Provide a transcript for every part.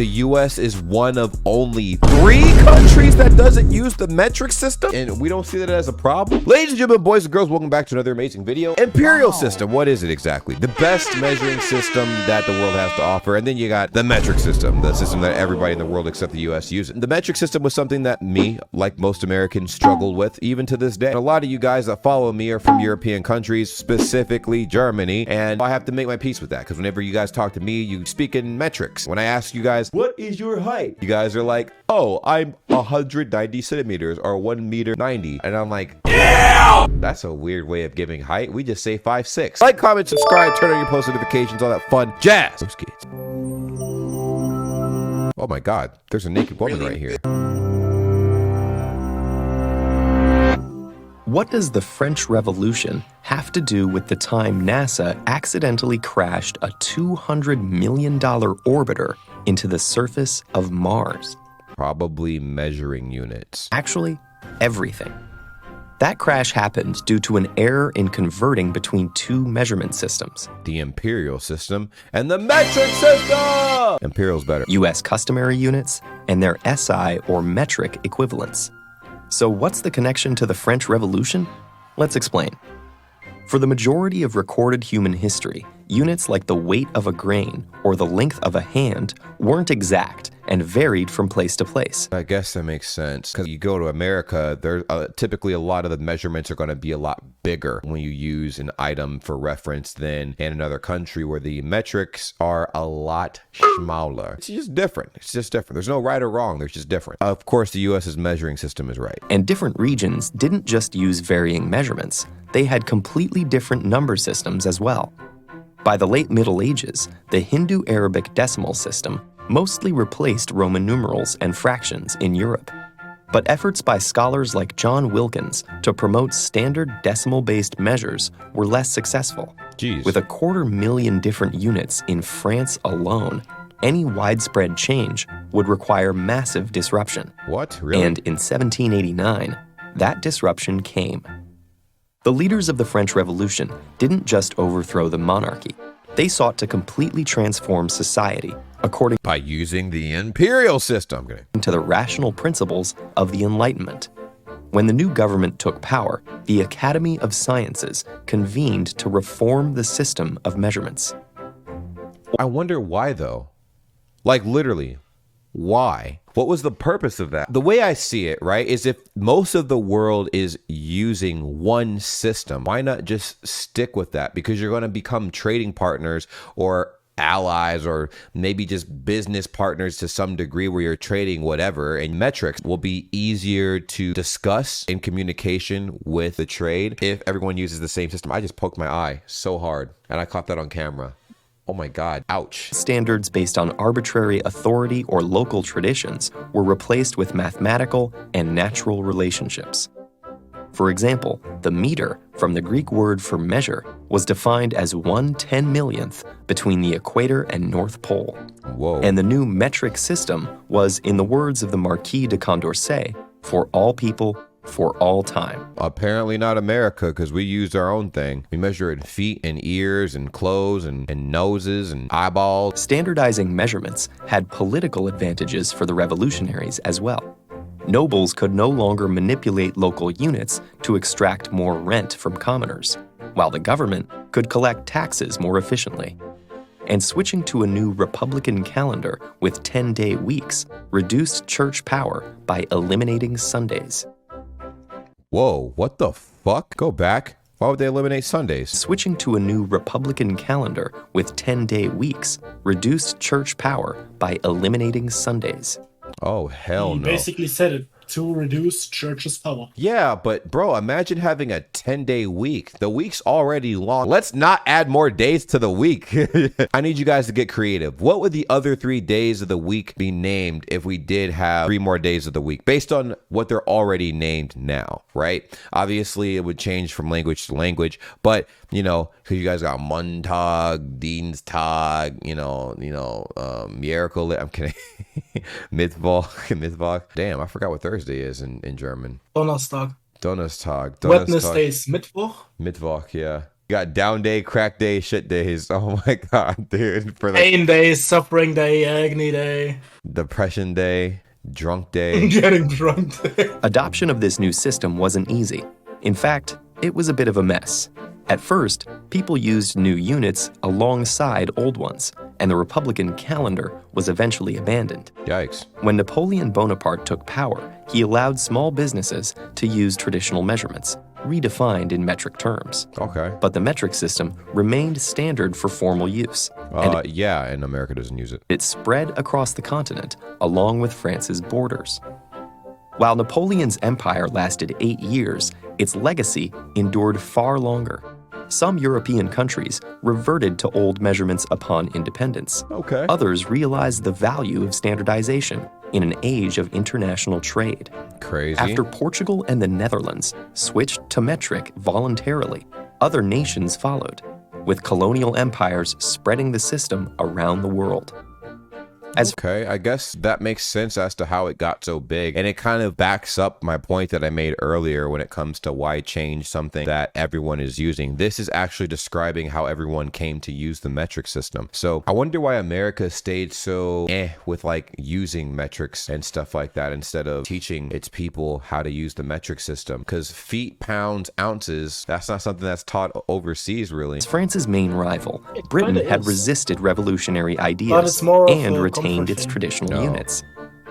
The US is one of only 3 countries that doesn't use the metric system, and we don't see that as a problem. Ladies and gentlemen, boys and girls, welcome back to another amazing video. Imperial system, what is it exactly? The best measuring system that the world has to offer, and then you got the metric system, the system that everybody in the world except the US uses. The metric system was something that me, like most Americans, struggled with even to this day. And a lot of you guys that follow me are from European countries, specifically Germany, and I have to make my peace with that, because whenever you guys talk to me, you speak in metrics. When I ask you guys, what is your height? You guys are like, oh, I'm 190 centimeters or 1 meter 90. And I'm like, yeah! That's a weird way of giving height. We just say 5'6". Like, comment, subscribe, turn on your post notifications, all that fun jazz. Those kids. Oh my God, there's a naked woman right here. What does the French Revolution have to do with the time NASA accidentally crashed a $200 million orbiter into the surface of Mars? Probably measuring units. Actually, everything. That crash happened due to an error in converting between 2 measurement systems. The imperial system and the metric system! Imperial's better. US customary units and their SI or metric equivalents. So what's the connection to the French Revolution? Let's explain. For the majority of recorded human history, units like the weight of a grain or the length of a hand weren't exact and varied from place to place. I guess that makes sense, because you go to America, there typically a lot of the measurements are going to be a lot bigger when you use an item for reference than in another country where the metrics are a lot smaller. It's just different. It's just different. There's no right or wrong. There's just different. Of course, the US's measuring system is right. And different regions didn't just use varying measurements. They had completely different number systems as well. By the late Middle Ages, the Hindu-Arabic decimal system mostly replaced Roman numerals and fractions in Europe. But efforts by scholars like John Wilkins to promote standard decimal-based measures were less successful. Jeez. With 250,000 different units in France alone, any widespread change would require massive disruption. What? Really? And in 1789, that disruption came. The leaders of the French Revolution didn't just overthrow the monarchy. They sought to completely transform society according by using the imperial system. to the rational principles of the Enlightenment. When the new government took power, the Academy of Sciences convened to reform the system of measurements. I wonder why, though. Like, literally, why? What was the purpose of that? The way I see it, right, is if most of the world is using one system, why not just stick with that? Because you're going to become trading partners or allies, or maybe just business partners to some degree where you're trading whatever, and metrics will be easier to discuss in communication with the trade if everyone uses the same system. I just poked my eye so hard and I caught that on camera. Oh my God, ouch. Standards based on arbitrary authority or local traditions were replaced with mathematical and natural relationships. For example, the meter, from the Greek word for measure, was defined as 1/10,000,000th between the equator and North Pole. Whoa. And the new metric system was, in the words of the Marquis de Condorcet, for all people, for all time. Apparently not America, because we used our own thing. We measure it in feet and ears and clothes and noses and eyeballs. Standardizing measurements had political advantages for the revolutionaries as well. Nobles could no longer manipulate local units to extract more rent from commoners, while the government could collect taxes more efficiently. And switching to a new republican calendar with 10-day weeks reduced church power by eliminating Sundays. Whoa, what the fuck? Go back. Why would they eliminate Sundays? Switching to a new republican calendar with 10-day weeks reduced church power by eliminating Sundays. Oh, hell no. He basically said it, to reduce church's power. Yeah, but bro, imagine having a 10-day week. The week's already long. Let's not add more days to the week. I need you guys to get creative. What would the other 3 days of the week be named if we did have 3 more days of the week based on what they're already named now, right? Obviously, it would change from language to language, but you know, because you guys got Montag, Dienstag, Miracle. I'm kidding. Mittwoch. Damn, I forgot what Thursday is in German. Donnerstag. Donnerstag. Wednesday is Mittwoch. Mittwoch, yeah. got down day, crack day, shit days. Oh my god, dude. For the Pain day, suffering day, agony day. depression day, drunk day. Getting drunk day. Adoption of this new system wasn't easy. In fact, it was a bit of a mess. At first, people used new units alongside old ones, and the Republican calendar was eventually abandoned. Yikes. When Napoleon Bonaparte took power, he allowed small businesses to use traditional measurements, redefined in metric terms. Okay. But the metric system remained standard for formal use. Yeah, and America doesn't use it. It spread across the continent, along with France's borders. While Napoleon's empire lasted 8 years, its legacy endured far longer. Some European countries reverted to old measurements upon independence. Okay. Others realized the value of standardization in an age of international trade. Crazy. After Portugal and the Netherlands switched to metric voluntarily, other nations followed, with colonial empires spreading the system around the world. Okay, I guess that makes sense as to how it got so big. And it kind of backs up my point that I made earlier when it comes to why change something that everyone is using. This is actually describing how everyone came to use the metric system. So I wonder why America stayed so with like using metrics and stuff like that instead of teaching its people how to use the metric system. Because feet, pounds, ounces, that's not something that's taught overseas really. As France's main rival, Britain had resisted revolutionary But ideas it's more of and a retained comfort its thing. traditional No. units.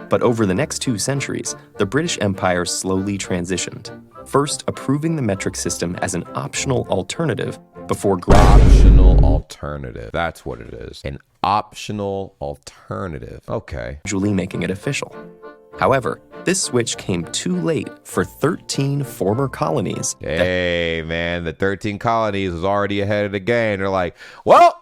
But over the next 2 centuries, the British Empire slowly transitioned, first approving the metric system as an optional alternative before Optional alternative. That's what it is. An optional alternative. Okay. gradually making it official. However, this switch came too late for 13 former colonies that Hey, man, the 13 colonies was already ahead of the game. They're like, well,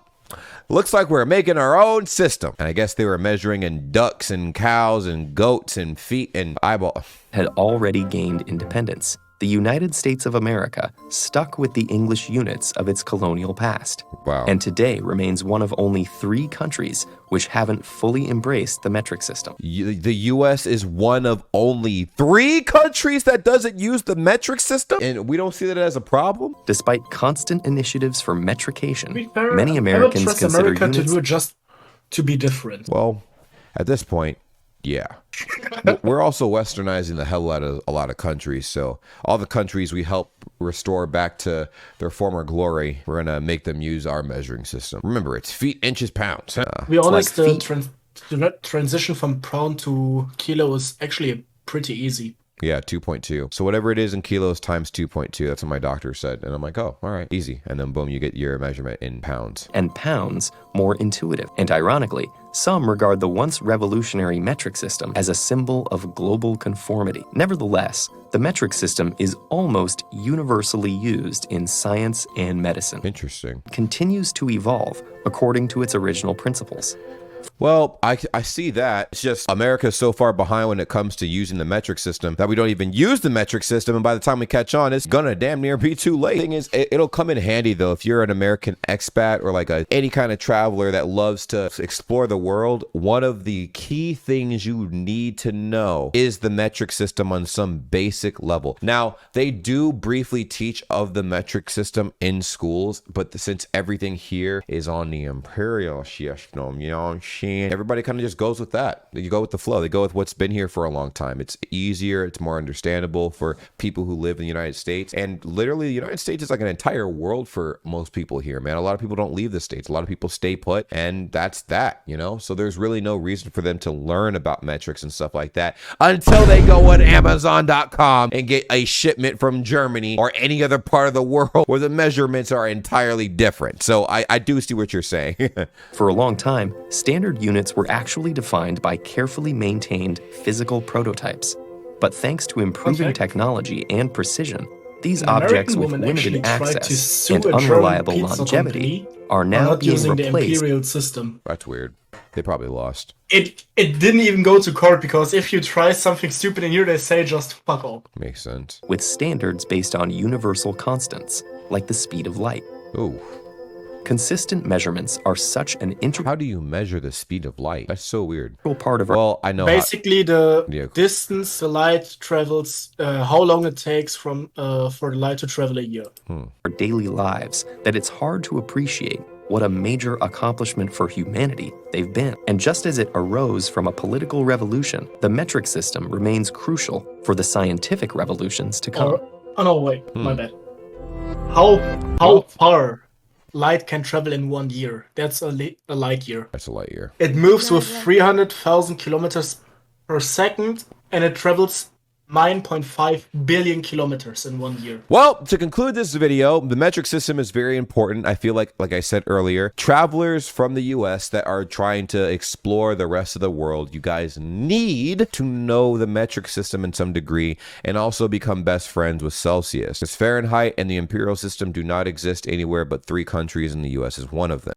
looks like we're making our own system. And I guess they were measuring in ducks and cows and goats and feet and eyeball. had already gained independence. The United States of America stuck with the English units of its colonial past, Wow. and today remains one of only 3 countries which haven't fully embraced the metric system. The U.S. is one of only 3 countries that doesn't use the metric system. And we don't see that as a problem. Despite constant initiatives for metrication, To be fair, many I don't Americans trust consider America to units do it just to be different. Well, at this point, yeah. We're also westernizing the hell out of a lot of countries. So all the countries we help restore back to their former glory, we're going to make them use our measuring system. Remember, it's feet, inches, pounds. To be honest, like the transition from pound to kilo is actually pretty easy. Yeah, 2.2. So whatever it is in kilos times 2.2, that's what my doctor said. And I'm like, oh, all right, easy. And then boom, you get your measurement in pounds. and pounds more intuitive. And ironically, some regard the once revolutionary metric system as a symbol of global conformity. Nevertheless, the metric system is almost universally used in science and medicine. Interesting. It continues to evolve according to its original principles. Well, I see that. It's just America's so far behind when it comes to using the metric system that we don't even use the metric system. And by the time we catch on, it's gonna damn near be too late. Thing is, it'll come in handy though if you're an American expat or like any kind of traveler that loves to explore the world. One of the key things you need to know is the metric system on some basic level. Now, they do briefly teach of the metric system in schools, but since everything here is on the imperial system, you know what I'm saying? Everybody kind of just goes with that. You go with the flow. They go with what's been here for a long time. It's easier. It's more understandable for people who live in the United States. And literally, the United States is like an entire world for most people here, man. A lot of people don't leave the States. A lot of people stay put, and that's that, you know? So there's really no reason for them to learn about metrics and stuff like that until they go on Amazon.com and get a shipment from Germany or any other part of the world where the measurements are entirely different. So I do see what you're saying. For a long time, standard units were actually defined by carefully maintained physical prototypes. But thanks to improving technology and precision, these An objects American with woman actually limited tried to access sue and a German unreliable pizza longevity company are for now not being using the replaced. imperial system. That's weird. They probably lost. It didn't even go to court because if you try something stupid in here, they say just fuck off. Makes sense. with standards based on universal constants, like the speed of light. Ooh. Consistent measurements are such an integral How do you measure the speed of light? That's so weird. part of our Well, I know. Basically, the Yeah. distance the light travels, how long it takes from for the light to travel a year. daily lives that it's hard to appreciate what a major accomplishment for humanity they've been. And just as it arose from a political revolution, the metric system remains crucial for the scientific revolutions to come. Oh no, wait, my bad. How far light can travel in 1 year? That's a light year. That's a light year. It moves with 300,000 kilometers per second, and it travels 9.5 billion kilometers in 1 year. Well, to conclude this video, the metric system is very important. I feel like I said earlier, travelers from the US that are trying to explore the rest of the world, you guys need to know the metric system in some degree and also become best friends with Celsius. Because Fahrenheit and the imperial system do not exist anywhere but 3 countries, and the US is one of them.